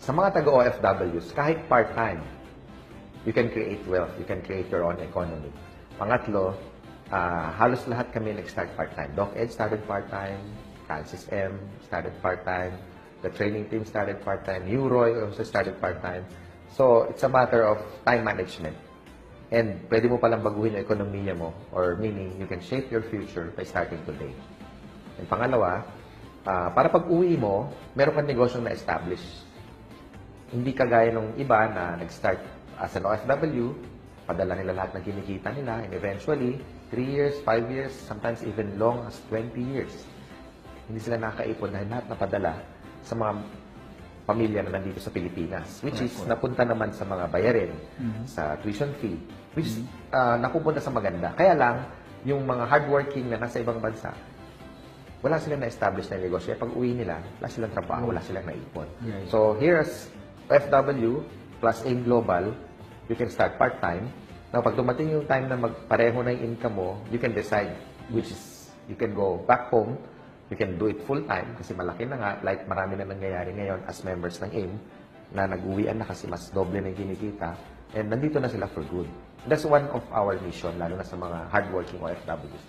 Sa mga taga-OFWs, kahit part-time, you can create wealth, you can create your own economy. Pangatlo, halos lahat kami nag-start part-time. DocEd started part-time, Francis M. started part-time, the training team started part-time, UROY also started part-time. So, it's a matter of time management. And pwede mo palang baguhin ang ekonomiya mo, or meaning, you can shape your future by starting today. And pangalawa, para pag-uwi mo, meron kang negosyong na-establish. Hindi kagaya ng iba na nag-start as an OFW, padala nila lahat ng kinikita nila, and eventually, 3 years, 5 years, sometimes even long as 20 years. Hindi sila nakaipon dahil lahat napadala sa mga pamilya na nandito sa Pilipinas, which is napunta naman sa mga bayarin, sa tuition fee, which napupunta sa maganda. Kaya lang, yung mga hardworking na nasa ibang bansa, wala silang na-establish na negosyo. Pag uwi nila, wala silang trabaho, wala silang naipon. So, here's FW plus AIM Global, you can start part-time. Now, pag dumating yung time na magpareho na yung income mo, you can decide which is, you can go back home, you can do it full-time kasi malaki na nga, like marami na nangyayari ngayon as members ng AIM na nag-uwian na kasi mas doble na yung kinikita and nandito na sila for good. That's one of our mission, lalo na sa mga hardworking OFWs.